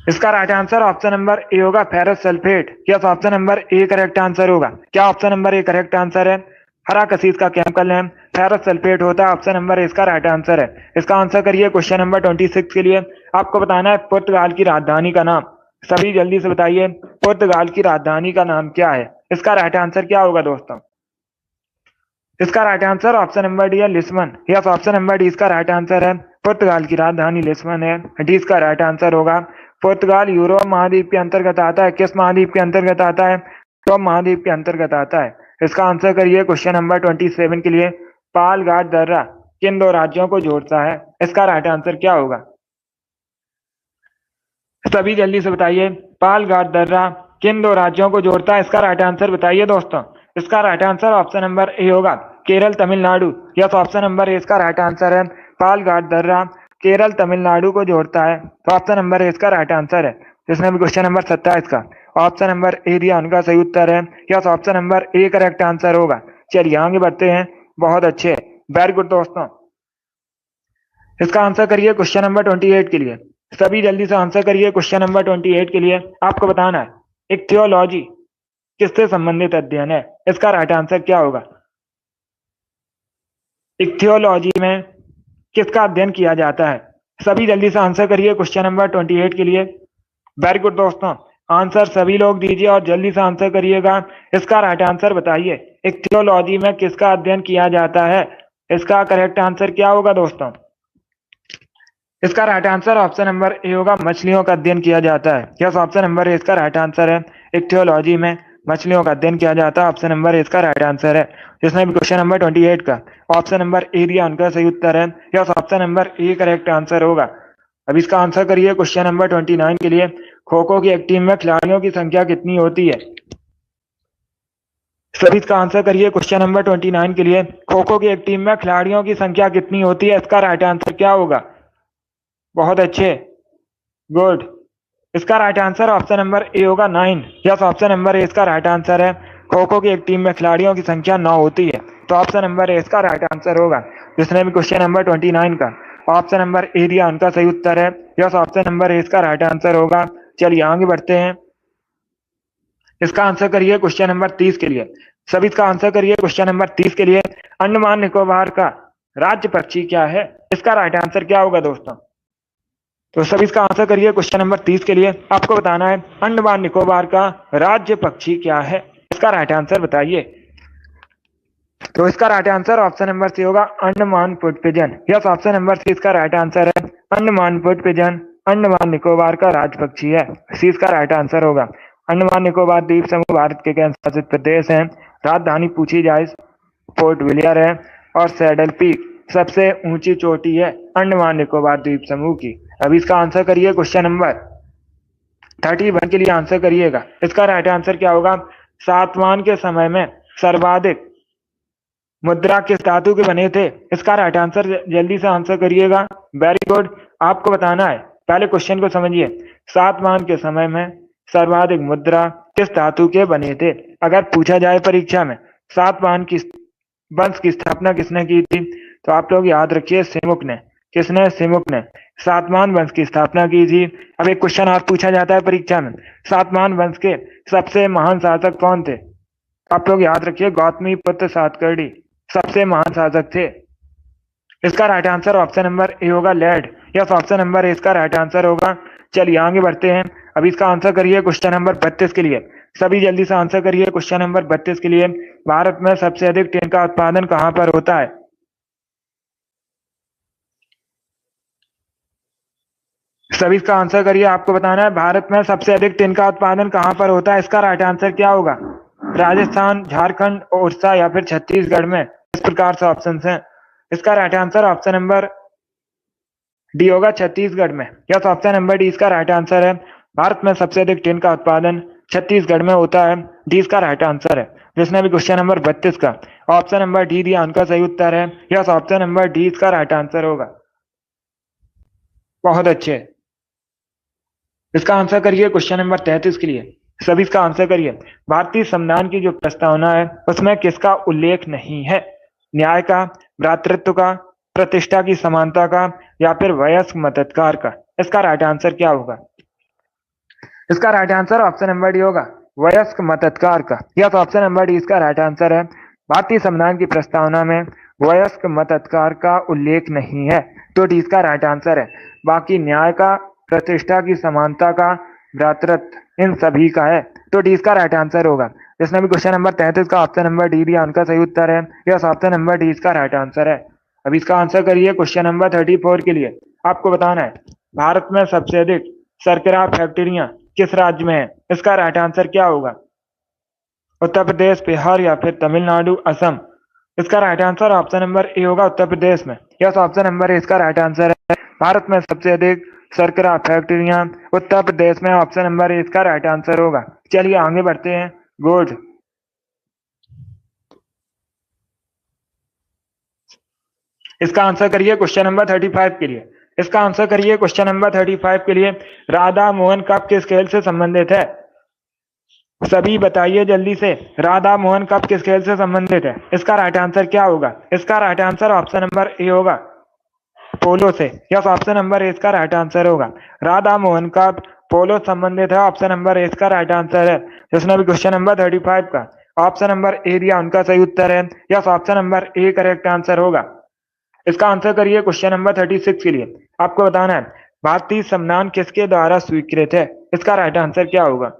इसका right answer option number A होगा, ferrous sulphate. Yes, option number A correct answer होगा। क्या option number A correct answer है? हरा कसीद का केमिकल नेम फेरस सल्फेट होता है। ऑप्शन नंबर ए इसका राइट आंसर है। इसका आंसर करिए क्वेश्चन नंबर 26 के लिए। आपको बताना है पुर्तगाल की राजधानी का नाम। सभी जल्दी से बताइए पुर्तगाल की राजधानी का नाम क्या है। इसका राइट आंसर क्या होगा दोस्तों? इसका right answer option number D है, Lisbon. Yes, option number D इसका राइट आंसर है। पुर्तगाल की राजधानी लिस्बन है। डी इसका राइट आंसर होगा। पुर्तगाल यूरोप महाद्वीप के अंतर्गत आता है। किस महाद्वीप के अंतर्गत आता है? यूरोप महाद्वीप के अंतर्गत आता है। इसका आंसर करिए क्वेश्चन नंबर 27 के लिए। पाल घाट दर्रा किन दो राज्यों को जोड़ता है? इसका राइट आंसर क्या होगा? सभी जल्दी से बताइए पाल घाट दर्रा किन दो राज्यों को जोड़ता है। इसका राइट आंसर बताइए दोस्तों। इसका right answer option number A होगा, Kerala Tamil Nadu. Yes, option number A इसका राइट आंसर है। पाल घाट दर्रा केरल तमिलनाडु को जोड़ता है। तो ऑप्शन नंबर ए इसका राइट आंसर है। जिसने भी क्वेश्चन नंबर 27 का ऑप्शन नंबर ए दिया उनका सही उत्तर है। Yes, option number A correct answer होगा। चलिए आगे बढ़ते हैं। बहुत अच्छे, वेरी गुड दोस्तों। इसका आंसर करिए क्वेश्चन नंबर 28 के लिए। सभी जल्दी से आंसर करिए क्वेश्चन नंबर 28 के लिए। आपको बताना है इक्थियोलॉजी किससे संबंधित अध्ययन है। इसका राइट आंसर क्या होगा? इक्थियोलॉजी में किसका अध्ययन किया जाता है? सभी जल्दी से आंसर करिए क्वेश्चन नंबर 28 के लिए। वेरी गुड दोस्तों, आंसर सभी लोग दीजिए और जल्दी से आंसर करिएगा। इसका राइट आंसर बताइए इक्थियोलॉजी में किसका अध्ययन किया जाता है। इसका करेक्ट आंसर क्या होगा दोस्तों? इसका right answer option number A होगा, मछलियों का अध्ययन किया जाता है। यस, ऑप्शन नंबर ए इसका राइट आंसर है। इक्थियोलॉजी में मछलियों का अध्ययन किया जाता है। ऑप्शन नंबर ए इसका राइट आंसर है। जिसने भी क्वेश्चन नंबर 28 का ऑप्शन नंबर ए दिया उनका सही उत्तर है। Yes, option number A correct answer होगा। अब इसका आंसर करिए क्वेश्चन नंबर 29 के लिए। खो खो की एक टीम में खिलाड़ियों की संख्या कितनी होती है? सभी इसका आंसर करिए क्वेश्चन नंबर 29 के लिए। खो खो की एक टीम में खिलाड़ियों की संख्या कितनी होती है? इसका राइट आंसर क्या होगा? बहुत अच्छे, गुड। इसका right answer option number A होगा, 9। यस, ऑप्शन नंबर ए इसका राइट आंसर है। खो खो की एक टीम में खिलाड़ियों की संख्या 9 होती है। तो ऑप्शन नंबर ए इसका राइट आंसर होगा। जिसने भी क्वेश्चन नंबर 29 का ऑप्शन नंबर ए दिया उनका सही उत्तर है। यस, ऑप्शन नंबर ए इसका राइट आंसर होगा। चलिए आगे बढ़ते हैं। इसका आंसर करिए क्वेश्चन नंबर 30 के लिए। सभी इसका आंसर करिए क्वेश्चन नंबर 30 के लिए। अंडमान निकोबार का राज्य पक्षी क्या है? इसका राइट आंसर क्या होगा दोस्तों? तो सभी इसका आंसर करिए क्वेश्चन नंबर 30 के लिए। आपको बताना है अंडमान निकोबार का राज्य पक्षी क्या है। इसका राइट आंसर बताइए। तो इसका right answer option number C होगा, Andaman wood pigeon. Yes, option number C इसका राइट आंसर है। अंडमान फुट पिजन अंडमान निकोबार का राज्य पक्षी है। सी इसका राइट आंसर होगा। अंडमान निकोबार द्वीप समूह भारत के केंद्र शासित प्रदेश है। राजधानी पूछी जाए पोर्ट विलियर है और सैडल पीक सबसे ऊंची चोटी है अंडमान निकोबार द्वीप समूह की। अब इसका आंसर करिए क्वेश्चन नंबर 31 के लिए आंसर करिएगा। इसका राइट आंसर क्या होगा? सातवाहन के समय में सर्वाधिक मुद्रा किस धातु के बने थे? इसका राइट आंसर जल्दी से आंसर करिएगा। वेरी गुड, आपको बताना है, पहले क्वेश्चन को समझिए। सातवाहन के समय में सर्वाधिक मुद्रा किस धातु के बने थे? अगर पूछा जाए परीक्षा में सातवाहन की वंश की स्थापना किसने की थी, तो आप लोग याद रखिए सिमुक ने। किसने? सिमुक ने सातवाहन वंश की स्थापना की थी। अब एक क्वेश्चन और पूछा जाता है परीक्षा में, सातवाहन वंश के सबसे महान शासक कौन थे? आप लोग याद रखिए गौतमी पुत्र सातकर्णी सबसे महान शासक थे। इसका right answer option number A होगा, lead. Yes, option number A इसका राइट आंसर होगा। चलिए आगे बढ़ते हैं। अभी इसका आंसर करिए क्वेश्चन नंबर 32 के लिए। सभी जल्दी से आंसर करिए क्वेश्चन नंबर 32 के लिए। भारत में सबसे अधिक टिन का उत्पादन कहां पर होता है? सभी इसका आंसर करिए। आपको बताना है भारत में सबसे अधिक टिन का उत्पादन कहाँ पर होता है। इसका राइट आंसर क्या होगा? राजस्थान, झारखंड, उड़ीसा या फिर छत्तीसगढ़ में। इस प्रकार से ऑप्शन हैं। इसका right answer option number D होगा, छत्तीसगढ़ में। यस, ऑप्शन नंबर डी इसका राइट आंसर है। भारत में सबसे अधिक टिन का उत्पादन छत्तीसगढ़ में होता है। डी इसका राइट आंसर है। जिसने भी क्वेश्चन नंबर 32 का ऑप्शन नंबर डी दिया उनका सही उत्तर है। यस, ऑप्शन नंबर डी इसका राइट आंसर होगा। बहुत अच्छे। इसका आंसर करिए क्वेश्चन नंबर 33 के लिए। सभी इसका आंसर करिए। भारतीय संविधान की जो प्रस्तावना है उसमें किसका उल्लेख नहीं है? न्याय का, भ्रातृत्व का, प्रतिष्ठा की समानता का या फिर वयस्क मताधिकार का। इसका राइट आंसर क्या होगा? इसका right answer option number D होगा, वयस्क मताधिकार का। यस, ऑप्शन नंबर डी इसका राइट आंसर है। भारतीय संविधान की प्रस्तावना में वयस्क मताधिकार का उल्लेख नहीं है, तो डी इसका राइट आंसर है। बाकी न्याय का, प्रतिष्ठा की समानता का, भ्रातृत्व, इन सभी का है, तो डी इसका राइट आंसर होगा। जिसने भी क्वेश्चन नंबर 33 का ऑप्शन नंबर डी दिया उनका सही उत्तर है। यस, ऑप्शन नंबर डी इसका राइट आंसर है। अब इसका आंसर करिए क्वेश्चन नंबर 34 के लिए। आपको बताना है भारत में सबसे अधिक शर्करा फैक्ट्रियां किस राज्य में है। इसका राइट आंसर क्या होगा? उत्तर प्रदेश, बिहार या फिर तमिलनाडु, असम। इसका right answer option number A होगा, उत्तर प्रदेश में। यस, ऑप्शन नंबर ए इसका राइट आंसर है। भारत में सबसे अधिक शर्करा फैक्ट्रियां उत्तर प्रदेश में। ऑप्शन नंबर ए इसका राइट आंसर होगा। चलिए आगे बढ़ते हैं। गुड। इसका आंसर करिए क्वेश्चन नंबर 35 के लिए। इसका आंसर करिए क्वेश्चन नंबर 35 के लिए। राधा मोहन कप किस खेल से संबंधित है? सभी बताइए जल्दी से। राधा मोहन कप किस खेल से संबंधित है? इसका राइट आंसर क्या होगा? इसका right answer option number A होगा, पोलो से। यस, ऑप्शन नंबर ए इसका राइट आंसर होगा। राधा मोहन कप पोलो संबंधित है। ऑप्शन नंबर ए इसका राइट आंसर है। जिसने भी क्वेश्चन नंबर 35 का ऑप्शन नंबर ए दिया उनका सही उत्तर है। Yes, option number A correct answer होगा। इसका आंसर करिए क्वेश्चन नंबर 36 के लिए। आपको बताना है भारतीय संविधान किसके द्वारा स्वीकृत है। इसका राइट आंसर क्या होगा?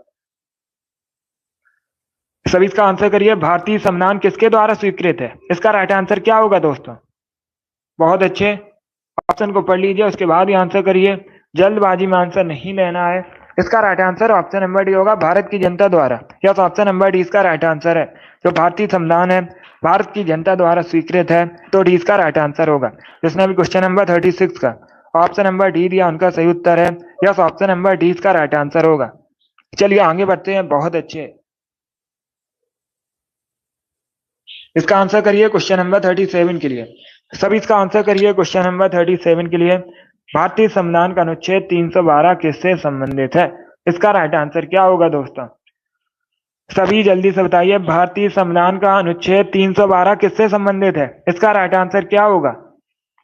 सभी इसका आंसर करिए। भारतीय संविधान किसके द्वारा स्वीकृत है? इसका राइट आंसर क्या होगा दोस्तों? बहुत अच्छे। ऑप्शन को पढ़ लीजिए, उसके बाद ही आंसर करिए। जल्दबाजी में आंसर नहीं लेना है। इसका right answer option number D होगा, भारत की जनता द्वारा। यस, ऑप्शन नंबर डी इसका राइट आंसर है। जो भारतीय संविधान है भारत की जनता द्वारा स्वीकृत है, तो डी इसका राइट आंसर होगा। जिसने भी क्वेश्चन नंबर 36 का ऑप्शन नंबर डी दिया उनका सही उत्तर है। यस, ऑप्शन नंबर डी इसका राइट आंसर होगा। चलिए आगे बढ़ते हैं। बहुत अच्छे। इसका आंसर करिए क्वेश्चन नंबर 37 के लिए। सभी इसका आंसर करिए क्वेश्चन नंबर 37 के लिए। भारतीय संविधान का अनुच्छेद 312 किससे संबंधित है? इसका राइट आंसर क्या होगा दोस्तों? सभी जल्दी से बताइए। भारतीय संविधान का अनुच्छेद 312 किससे संबंधित है? इसका राइट आंसर क्या होगा?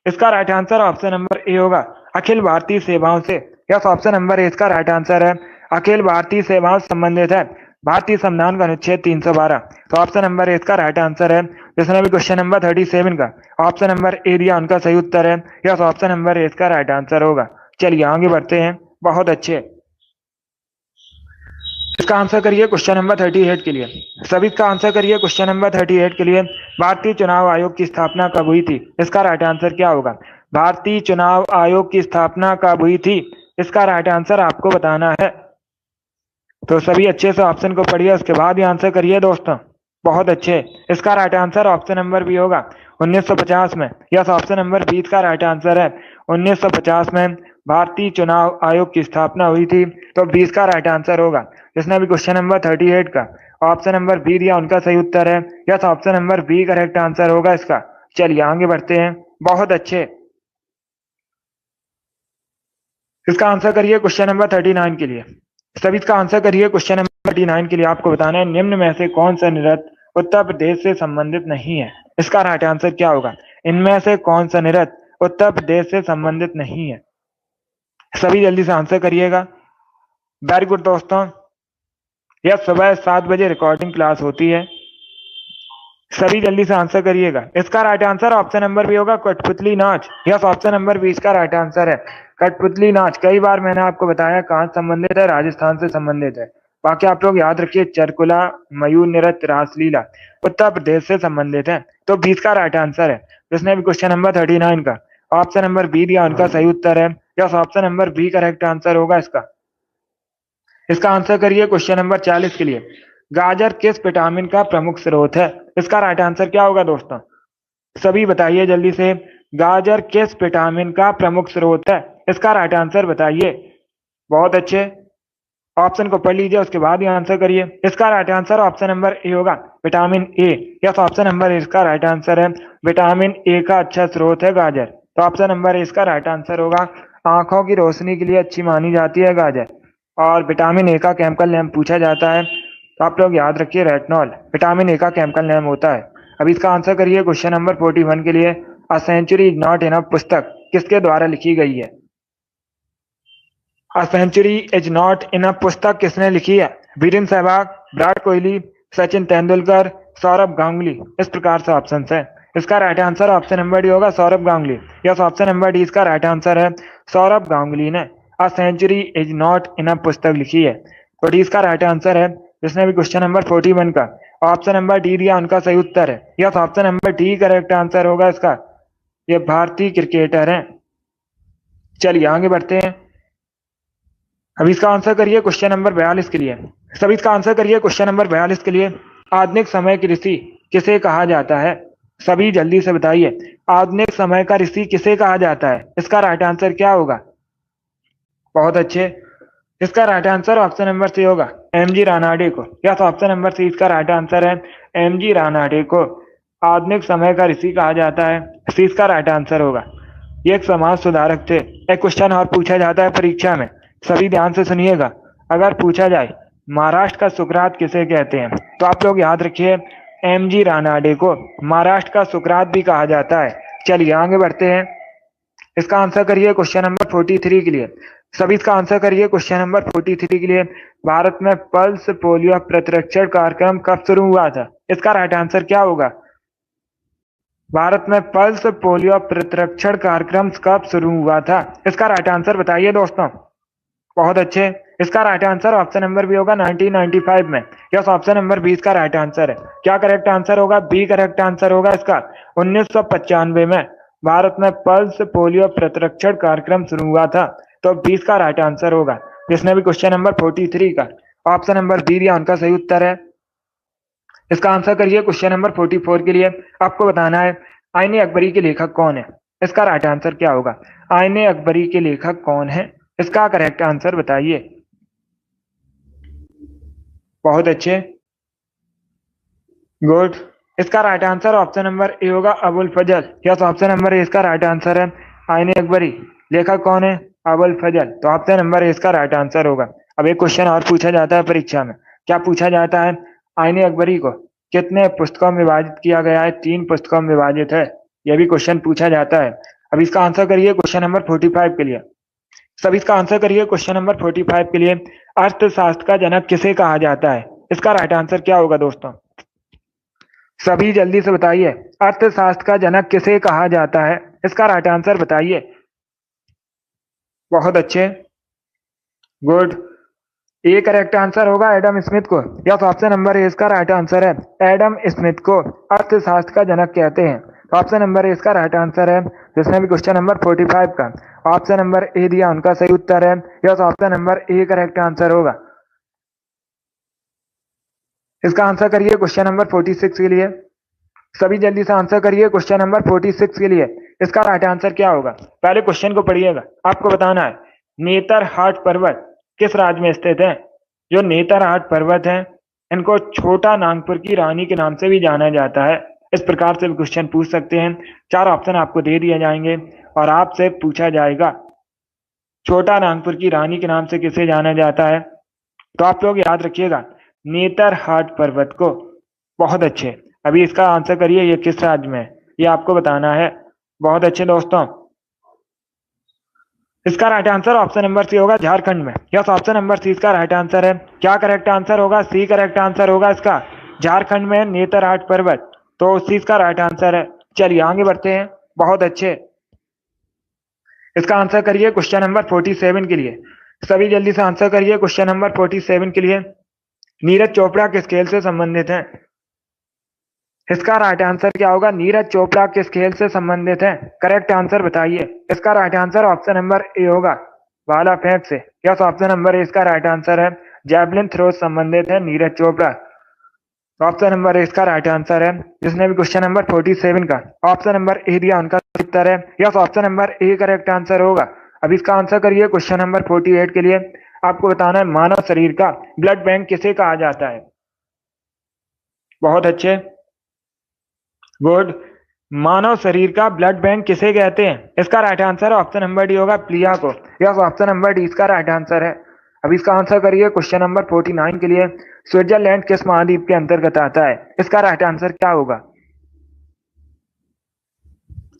इसका right answer option number A होगा, अखिल भारतीय सेवाओं से। यस, ऑप्शन नंबर ए इसका राइट आंसर है। अखिल भारतीय सेवाओं से संबंधित है भारतीय संविधान का अनुच्छेद 312। तो ऑप्शन नंबर ए इसका राइट आंसर है। जिसने भी क्वेश्चन नंबर 37 का ऑप्शन नंबर ए दिया उनका सही उत्तर है। यस, ऑप्शन नंबर ए इसका राइट आंसर होगा। चलिए आगे बढ़ते हैं। बहुत अच्छे। इसका आंसर करिए क्वेश्चन नंबर 38 के लिए। सभी इसका आंसर करिए क्वेश्चन नंबर 38 के लिए। भारतीय चुनाव आयोग की स्थापना कब हुई थी? इसका राइट आंसर क्या होगा? भारतीय चुनाव आयोग की स्थापना कब हुई थी? इसका राइट आंसर आपको बताना है। तो सभी अच्छे से ऑप्शन को पढ़िए, उसके बाद ही आंसर करिए दोस्तों। बहुत अच्छे। इसका right answer option number B होगा, 1950 में। यस, ऑप्शन नंबर बी का राइट आंसर है। 1950 में भारतीय चुनाव आयोग की स्थापना हुई थी, तो 20 का राइट आंसर होगा। जिसने भी क्वेश्चन नंबर 38 का ऑप्शन नंबर बी दिया उनका सही उत्तर है। Yes, option number B correct answer होगा इसका। चलिए आगे बढ़ते हैं। बहुत अच्छे। इसका आंसर करिए क्वेश्चन नंबर 39 के लिए। सभी इसका आंसर करिए क्वेश्चन नंबर 39 के लिए। आपको बताना है निम्न में से कौन सा नृत्य उत्तर प्रदेश से संबंधित नहीं है? इसका राइट आंसर क्या होगा? इनमें से कौन सा नृत्य उत्तर प्रदेश से संबंधित नहीं है? सभी जल्दी से आंसर करिएगा। वेरी गुड दोस्तों। यह सुबह 7 बजे रिकॉर्डिंग क्लास होती है। सभी जल्दी से आंसर करिएगा। इसका right answer option number B होगा, कठपुतली नाच। यस, ऑप्शन नंबर बी इसका राइट आंसर है। कठपुतली नाच कई बार मैंने आपको बताया कहाँ संबंधित है, राजस्थान से संबंधित है। बाकी आप लोग याद रखिए, चरकुला, मयूर नृत्य, रासलीला उत्तर प्रदेश से संबंधित है। तो 20 का राइट आंसर है। जिसने भी क्वेश्चन नंबर 39 का ऑप्शन नंबर बी दिया उनका सही उत्तर है। Yes, option number B correct answer होगा इसका। इसका आंसर करिए क्वेश्चन नंबर 40 के लिए। गाजर किस विटामिन का प्रमुख स्रोत है? इसका राइट आंसर क्या होगा दोस्तों? सभी बताइए जल्दी से। गाजर किस विटामिन का प्रमुख स्रोत है? इसका राइट आंसर बताइए। बहुत अच्छे, ऑप्शन को पढ़ लीजिए, उसके बाद ही आंसर करिए। इसका right answer option number A होगा, vitamin A. Yes, option number A इसका राइट आंसर है। विटामिन ए का अच्छा स्रोत है गाजर, तो ऑप्शन नंबर ए इसका राइट आंसर होगा। आंखों की रोशनी के लिए अच्छी मानी जाती है गाजर, और विटामिन ए का केमिकल नेम पूछा जाता है, तो आप लोग याद रखिए रेटिनॉल विटामिन ए का केमिकल नेम होता है। अब इसका आंसर करिए क्वेश्चन नंबर 41 के लिए। A century is not enough पुस्तक किसके द्वारा लिखी गई है? A century is not enough पुस्तक किसने लिखी है? वीरेंद्र सहवाग, विराट कोहली, सचिन तेंदुलकर, सौरभ गांगुली। इस प्रकार से ऑप्शन है। इसका right answer option number D होगा, Sourav Ganguly. Yes, option number D इसका राइट आंसर है। सौरभ गांगुली ने a century is not enough पुस्तक लिखी है, तो डी इसका राइट आंसर है। जिसने भी क्वेश्चन नंबर 41 का ऑप्शन नंबर डी दिया उनका सही उत्तर है। Yes, option number D correct answer होगा इसका। ये भारतीय क्रिकेटर हैं। चलिए आगे बढ़ते हैं। अब इसका आंसर करिए क्वेश्चन नंबर 42 के लिए। सभी इसका आंसर करिए क्वेश्चन नंबर 42 के लिए। आधुनिक समय की ऋषि किसे कहा जाता है? सभी जल्दी से बताइए, आधुनिक समय का ऋषि किसे कहा जाता है? इसका राइट आंसर क्या होगा? बहुत अच्छे, इसका right answer option number C होगा, एम जी रानाडे को। यस, ऑप्शन नंबर सी इसका राइट आंसर है। एम जी रानाडे को आधुनिक समय का ऋषि कहा जाता है, सी इसका राइट आंसर होगा। ये एक समाज सुधारक थे। एक क्वेश्चन और पूछा जाता है परीक्षा में, सभी ध्यान से सुनिएगा। अगर पूछा जाए महाराष्ट्र का सुकरात किसे कहते हैं, तो आप लोग याद रखिए एम जी रानाडे को महाराष्ट्र का सुकरात भी कहा जाता है। चलिए आगे बढ़ते हैं। इसका आंसर करिए क्वेश्चन नंबर 43 के लिए। सभी इसका आंसर करिए क्वेश्चन नंबर 43 के लिए। भारत में पल्स पोलियो प्रतिरक्षण कार्यक्रम कब शुरू हुआ था? इसका राइट आंसर क्या होगा? भारत में पल्स पोलियो प्रतिरक्षण कार्यक्रम कब शुरू हुआ था? इसका राइट आंसर बताइए दोस्तों। बहुत अच्छे, इसका right answer option number B होगा 1995 में। यस, ऑप्शन नंबर बी इसका राइट आंसर है। क्या करेक्ट आंसर होगा? बी करेक्ट आंसर होगा इसका। 1995 में भारत में पल्स पोलियो प्रतिरक्षण कार्यक्रम शुरू हुआ था, तो 20 का राइट आंसर होगा। जिसने भी क्वेश्चन नंबर 43 का ऑप्शन नंबर बी दिया उनका सही उत्तर है। इसका आंसर करिए क्वेश्चन नंबर 44 के लिए। आपको बताना है आईने अकबरी के लेखक कौन है? इसका राइट आंसर क्या होगा? आईने अकबरी के लेखक कौन है? इसका करेक्ट आंसर बताइए। बहुत अच्छे, गुड। इसका right answer option number A होगा, अबुल फजल। यस, ऑप्शन नंबर ए इसका राइट आंसर है। आईने अकबरी लेखक कौन है? अबुल फजल, तो ऑप्शन नंबर ए इसका राइट आंसर होगा। अब एक क्वेश्चन और पूछा जाता है परीक्षा में। क्या पूछा जाता है? आईने अकबरी को कितने पुस्तकों में विभाजित किया गया है? 3 पुस्तकों में विभाजित है, यह भी क्वेश्चन पूछा जाता है। अब इसका आंसर करिए क्वेश्चन नंबर 45 के लिए। सभी इसका आंसर करिए क्वेश्चन नंबर 45 के लिए। अर्थशास्त्र का जनक किसे कहा जाता है? इसका राइट आंसर क्या होगा दोस्तों? सभी जल्दी से बताइए, अर्थशास्त्र का जनक किसे कहा जाता है? इसका राइट आंसर बताइए। बहुत अच्छे, गुड। ए करेक्ट आंसर होगा एडम स्मिथ को। यस, ऑप्शन नंबर ए इसका राइट आंसर है। एडम स्मिथ को अर्थशास्त्र का जनक कहते हैं, तो ऑप्शन नंबर ए इसका राइट आंसर है। जिसने भी क्वेश्चन नंबर 45 का ऑप्शन नंबर ए दिया उनका सही उत्तर है। Yes, option number A correct answer होगा। इसका आंसर करिए क्वेश्चन नंबर 46 के लिए। सभी जल्दी से आंसर करिए क्वेश्चन नंबर 46 के लिए। इसका राइट आंसर क्या होगा? पहले क्वेश्चन को पढ़िएगा, आपको बताना है नेतरहाट पर्वत किस राज्य में स्थित है? जो नेतरहाट पर्वत है इनको छोटा नागपुर की रानी के नाम से भी जाना जाता है। इस प्रकार से भी क्वेश्चन पूछ सकते हैं। 4 ऑप्शन आपको दे दिए जाएंगे और आपसे पूछा जाएगा छोटा नागपुर की रानी के नाम से किसे जाना जाता है, तो आप लोग याद रखिएगा नेतरहाट पर्वत को। बहुत अच्छे, अभी इसका आंसर करिए ये किस राज्य में है, ये आपको बताना है। बहुत अच्छे दोस्तों, इसका right answer option number C होगा, झारखंड में। यस, ऑप्शन नंबर सी इसका राइट आंसर है। क्या करेक्ट आंसर होगा? सी करेक्ट आंसर होगा इसका। झारखंड में नेतरहाट पर्वत, तो सी इसका राइट आंसर है। चलिए आगे बढ़ते हैं। बहुत अच्छे, इसका आंसर करिए क्वेश्चन नंबर 47 के लिए। सभी जल्दी से आंसर करिए क्वेश्चन नंबर 47 के लिए। नीरज चोपड़ा किस खेल से संबंधित है? इसका राइट आंसर क्या होगा? नीरज चोपड़ा किस खेल से संबंधित है? करेक्ट आंसर बताइए। इसका right answer option number A होगा, भाला फेंक से। यस, ऑप्शन नंबर ए इसका राइट आंसर है। जैवलिन थ्रो संबंधित है Neeraj Chopra. Option number A इसका राइट आंसर है। जिसने भी क्वेश्चन नंबर 47 का ऑप्शन नंबर ए दिया उनका उत्तर है। Yes, option number A correct answer होगा। अब इसका आंसर करिए क्वेश्चन नंबर 48 के लिए। आपको बताना है मानव शरीर का ब्लड बैंक किसे कहा जाता है? बहुत अच्छे, गुड। मानव शरीर का ब्लड बैंक किसे कहते हैं? इसका right answer option number D होगा, प्लिया को। यस, ऑप्शन नंबर डी इसका राइट आंसर है। अब इसका आंसर करिए क्वेश्चन नंबर 49 के लिए। स्विट्जरलैंड किस महाद्वीप के अंतर्गत आता है? इसका राइट आंसर क्या होगा?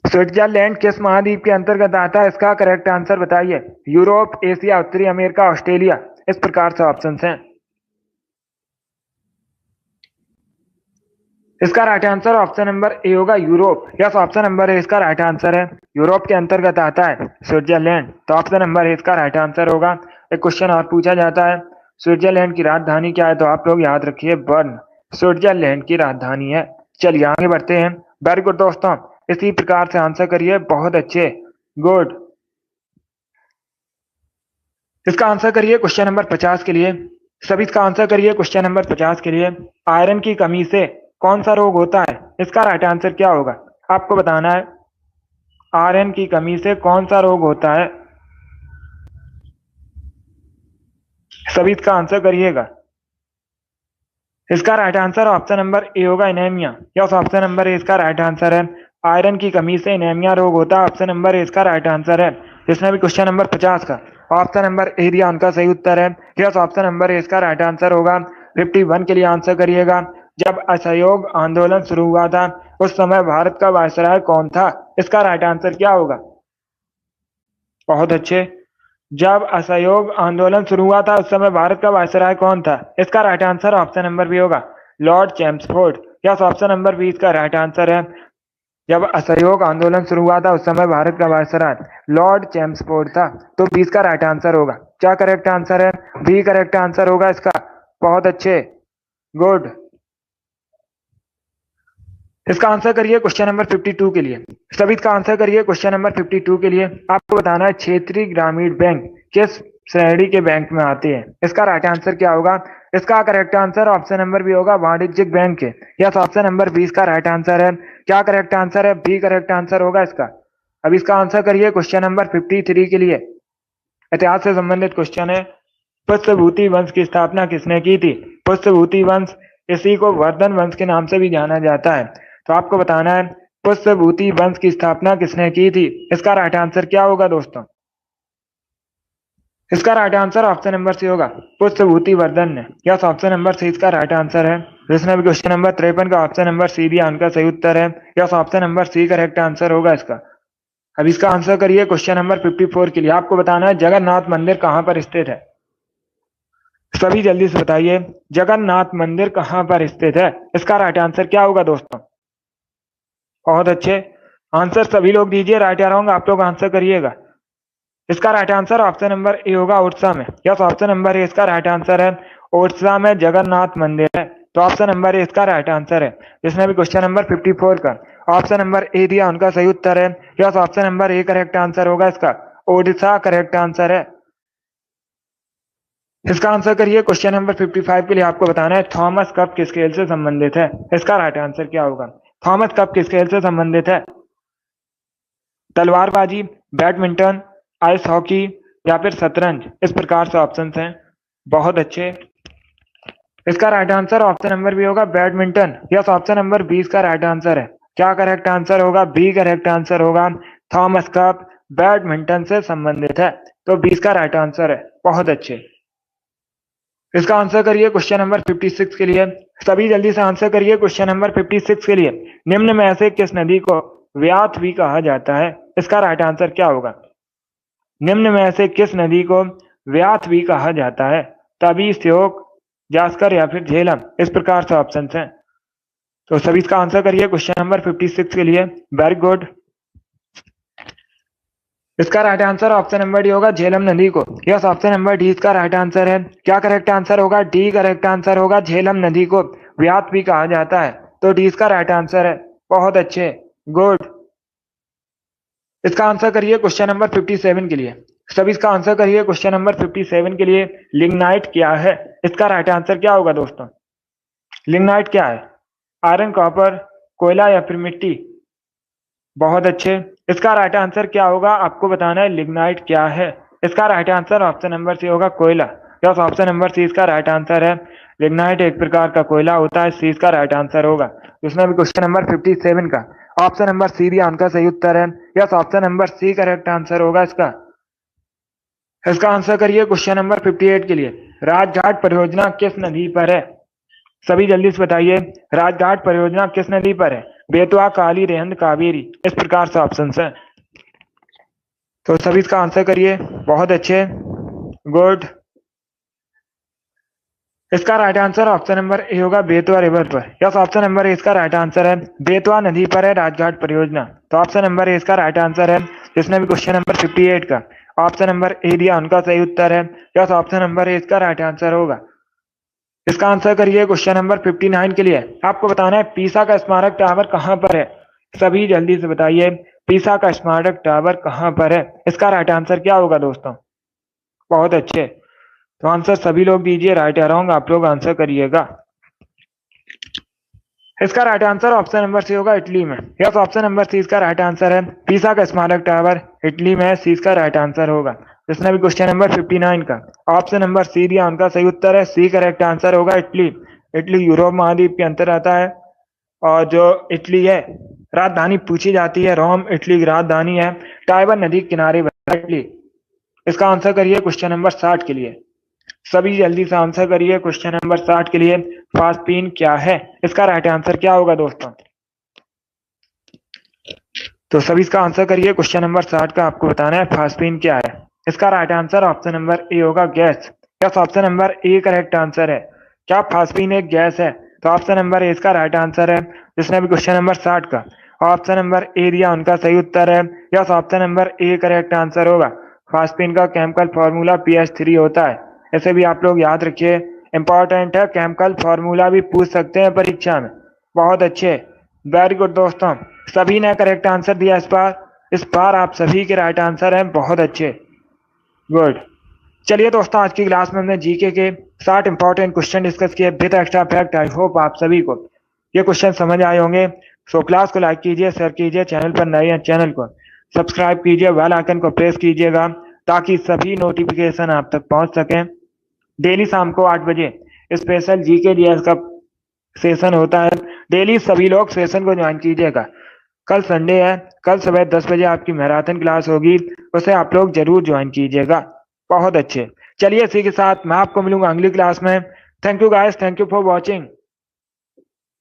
स्विट्जरलैंड किस महाद्वीप के अंतर्गत आता है? इसका करेक्ट आंसर बताइए। यूरोप, एशिया, उत्तरी अमेरिका, ऑस्ट्रेलिया। इस प्रकार से ऑप्शन हैं। इसका right answer option number A होगा, Europe. Yes, option number A इसका राइट आंसर है। यूरोप के अंतर्गत आता है स्विट्जरलैंड, तो ऑप्शन नंबर ए इसका राइट आंसर होगा। एक क्वेश्चन और पूछा जाता है, स्विट्जरलैंड की राजधानी क्या है? तो आप लोग याद रखिए, बर्न स्विट्जरलैंड की राजधानी है। चलिए आगे बढ़ते हैं। वेरी गुड दोस्तों, इसी प्रकार से आंसर करिए, बहुत अच्छे, गुड। इसका आंसर करिए क्वेश्चन नंबर 50 के लिए। सभी इसका आंसर करिए क्वेश्चन नंबर 50 के लिए। आयरन की कमी से कौन सा रोग होता है? इसका राइट आंसर क्या होगा? आपको बताना है आयरन की कमी से कौन सा रोग होता है। सभी इसका आंसर करिएगा। इसका right answer option number A होगा, anaemia. Yes, option number A इसका राइट आंसर है। आयरन की कमी से एनीमिया रोग होता है, ऑप्शन नंबर ए इसका राइट आंसर है। जिसने भी क्वेश्चन नंबर 50 का ऑप्शन नंबर ए दिया उनका सही उत्तर है। यस, ऑप्शन नंबर ए इसका राइट आंसर होगा। 51 के लिए आंसर करिएगा। जब असहयोग आंदोलन शुरू हुआ था उस समय भारत का वायसराय कौन था? इसका राइट आंसर क्या होगा? बहुत अच्छे। जब असहयोग आंदोलन शुरू हुआ था उस समय भारत का वायसराय कौन था? इसका right answer option number B होगा, Lord Chelmsford. Yes, option number B इसका राइट आंसर है। जब असहयोग आंदोलन शुरू हुआ था उस समय भारत का वायसराय लॉर्ड चैम्सफोर्ड था, तो बी इसका राइट आंसर होगा। क्या करेक्ट आंसर है? बी करेक्ट आंसर होगा इसका। बहुत अच्छे, गुड। इसका आंसर करिए क्वेश्चन नंबर 52 के लिए। सभी इसका आंसर करिए क्वेश्चन नंबर 52 के लिए। आपको बताना है क्षेत्रीय ग्रामीण बैंक किस श्रेणी के बैंक में आते हैं? इसका राइट आंसर क्या होगा? इसका correct answer option number B होगा, वाणिज्यिक बैंक के। यस, ऑप्शन नंबर बी इसका राइट आंसर है। क्या करेक्ट आंसर है? बी करेक्ट आंसर होगा इसका। अब इसका आंसर करिए क्वेश्चन नंबर 53 के लिए। इतिहास से संबंधित क्वेश्चन है। पुष्यभूति वंश की स्थापना किसने की थी? पुष्यभूति वंश, इसी को वर्धन वंश के नाम से भी जाना जाता है। तो आपको बताना है पुष्यभूति वंश की स्थापना किसने की थी? इसका राइट आंसर क्या होगा दोस्तों? इसका right answer option number C होगा, पुष्यभूति वर्धन ने। यस, ऑप्शन नंबर सी इसका राइट आंसर है। जिसने भी क्वेश्चन नंबर 53 का ऑप्शन नंबर सी दिया उनका सही उत्तर है। Yes, option number C correct answer होगा इसका। अब इसका आंसर करिए क्वेश्चन नंबर 54 के लिए। आपको बताना है जगन्नाथ मंदिर कहाँ पर स्थित है? सभी जल्दी से बताइए, जगन्नाथ मंदिर कहाँ पर स्थित है? इसका राइट आंसर क्या होगा दोस्तों? बहुत अच्छे आंसर सभी लोग दीजिए, राइट या रॉन्ग आप लोग आंसर करिएगा। इसका right answer option number A होगा, ओडिशा में। यस, ऑप्शन नंबर ए इसका राइट आंसर है। ओडिशा में जगन्नाथ मंदिर है, तो ऑप्शन नंबर ए इसका राइट आंसर है। जिसने भी क्वेश्चन नंबर 54 का ऑप्शन नंबर ए दिया उनका सही उत्तर है। Yes, option number A correct answer होगा इसका, ओडिशा करेक्ट आंसर है। इसका आंसर करिए क्वेश्चन नंबर 55 के लिए। आपको बताना है थॉमस कप किस खेल से संबंधित है? इसका राइट आंसर क्या होगा? थॉमस कप किस खेल से संबंधित है? तलवारबाजी, बैडमिंटन, आइस हॉकी या फिर शतरंज? इस प्रकार से ऑप्शन हैं। बहुत अच्छे। इसका right answer option number B होगा, badminton. Yes, option number B इसका राइट आंसर है। क्या करेक्ट आंसर होगा? बी करेक्ट आंसर होगा। थॉमस कप बैडमिंटन से संबंधित है, तो बी इसका राइट आंसर है। बहुत अच्छे। इसका आंसर करिए क्वेश्चन नंबर 56 के लिए। सभी जल्दी से आंसर करिए क्वेश्चन नंबर 56 के लिए। निम्न में से किस नदी को व्याथ भी कहा जाता है? इसका राइट आंसर क्या होगा? निम्न में से किस नदी को व्याथ भी कहा जाता है? तभी, श्योक, जास्कर या फिर झेलम? इस प्रकार से ऑप्शन हैं। तो सभी इसका आंसर करिए क्वेश्चन नंबर 56 के लिए। Very good. इसका right answer option number D होगा, झेलम नदी को। यस, ऑप्शन नंबर डी इसका राइट आंसर है। क्या करेक्ट आंसर होगा? डी करेक्ट आंसर होगा। झेलम नदी को व्याथ भी कहा जाता है, तो डी इसका राइट आंसर है। बहुत अच्छे, गुड। इसका आंसर करिए क्वेश्चन नंबर 57 के लिए। सभी इसका आंसर करिए क्वेश्चन नंबर 57 के लिए। लिग्नाइट क्या है? इसका राइट आंसर क्या होगा दोस्तों? लिग्नाइट क्या है? आयरन, कॉपर, कोयला या फिर मिट्टी? बहुत अच्छे। इसका राइट आंसर क्या होगा आपको बताना है। लिग्नाइट क्या है? इसका right answer option number C होगा, कोयला। यस, ऑप्शन नंबर सी इसका राइट आंसर है। लिग्नाइट एक प्रकार का कोयला होता है, सी इसका राइट आंसर होगा। इसमें भी क्वेश्चन नंबर 57 का ऑप्शन नंबर सी भी उनका सही उत्तर है। Yes, option number C correct answer होगा इसका। इसका आंसर करिए क्वेश्चन नंबर 58 के लिए। राजघाट परियोजना किस नदी पर है? सभी जल्दी से बताइए, राजघाट परियोजना किस नदी पर है? बेतवा, काली, रेहंद, कावेरी? इस प्रकार से ऑप्शन है। तो सभी इसका आंसर करिए। बहुत अच्छे, गुड। इसका right answer option number A होगा, बेतवा रिवर पर। यस, ऑप्शन नंबर ए इसका राइट आंसर है। बेतवा नदी पर है राजघाट परियोजना। तो ऑप्शन नंबर ए इसका राइट आंसर है। जिसने भी क्वेश्चन नंबर 58 का ऑप्शन नंबर ए दिया उनका सही उत्तर है। यस, ऑप्शन नंबर ए इसका राइट आंसर होगा। इसका आंसर करिए क्वेश्चन नंबर 59 के लिए। आपको बताना है पीसा का स्मारक टावर कहाँ पर है? सभी जल्दी से बताइए, पीसा का स्मारक टावर कहाँ पर है? इसका राइट आंसर क्या होगा दोस्तों? बहुत अच्छे। तो आंसर सभी लोग दीजिए, राइट या रॉन्ग आप लोग आंसर करिएगा। इसका right answer option number C होगा, इटली में। यस, ऑप्शन नंबर सी इसका राइट आंसर है। पीसा का स्मारक टावर इटली में है, सी इसका राइट आंसर होगा। जिसने भी क्वेश्चन नंबर 59 का ऑप्शन नंबर सी दिया उनका सही उत्तर है, सी करेक्ट आंसर होगा, इटली। इटली यूरोप महाद्वीप के अंतर आता है। और जो इटली है, राजधानी पूछी जाती है, रोम इटली की राजधानी है। टाइबर नदी के किनारे इटली। इसका आंसर करिए क्वेश्चन नंबर 60 के लिए। सभी जल्दी से आंसर करिए क्वेश्चन नंबर 60 के लिए। फास्पिन क्या है? इसका राइट आंसर क्या होगा दोस्तों? तो सभी इसका आंसर करिए क्वेश्चन नंबर 60 का आपको बताना है फास्पिन क्या है। इसका right answer option number A होगा, gas. Yes, option number A correct answer है। क्या फास्पिन एक गैस है? तो ऑप्शन नंबर ए इसका राइट आंसर है। जिसने भी क्वेश्चन नंबर 60 का ऑप्शन नंबर ए दिया उनका सही उत्तर है। Yes, option number A correct answer होगा। फास्पिन का केमिकल फॉर्मूला PH3 होता है। ऐसे भी आप लोग याद रखिए, इंपॉर्टेंट है, केमिकल फॉर्मूला भी पूछ सकते हैं परीक्षा में। बहुत अच्छे, वेरी गुड दोस्तों। सभी ने करेक्ट आंसर दिया इस बार आप सभी के राइट आंसर हैं। बहुत अच्छे, गुड। चलिए दोस्तों, आज की क्लास में हमने जीके के 60 इंपॉर्टेंट क्वेश्चन डिस्कस किए with extra fact. I hope आप सभी को ये क्वेश्चन समझ आए होंगे। सो क्लास को लाइक कीजिए, शेयर कीजिए, चैनल पर नए हैं चैनल को सब्सक्राइब कीजिए, बेल आइकन को प्रेस कीजिएगा ताकि सभी नोटिफिकेशन आप तक पहुंच सकें। डेली शाम को 8 बजे स्पेशल जीके जीएस का सेशन होता है। डेली सभी लोग सेशन को ज्वाइन कीजिएगा। कल संडे है, कल सुबह 10 बजे आपकी मैराथन क्लास होगी, उसे आप लोग जरूर ज्वाइन कीजिएगा। बहुत अच्छे। चलिए इसी के साथ मैं आपको मिलूंगा अगली क्लास में। Thank you guys, thank you for watching.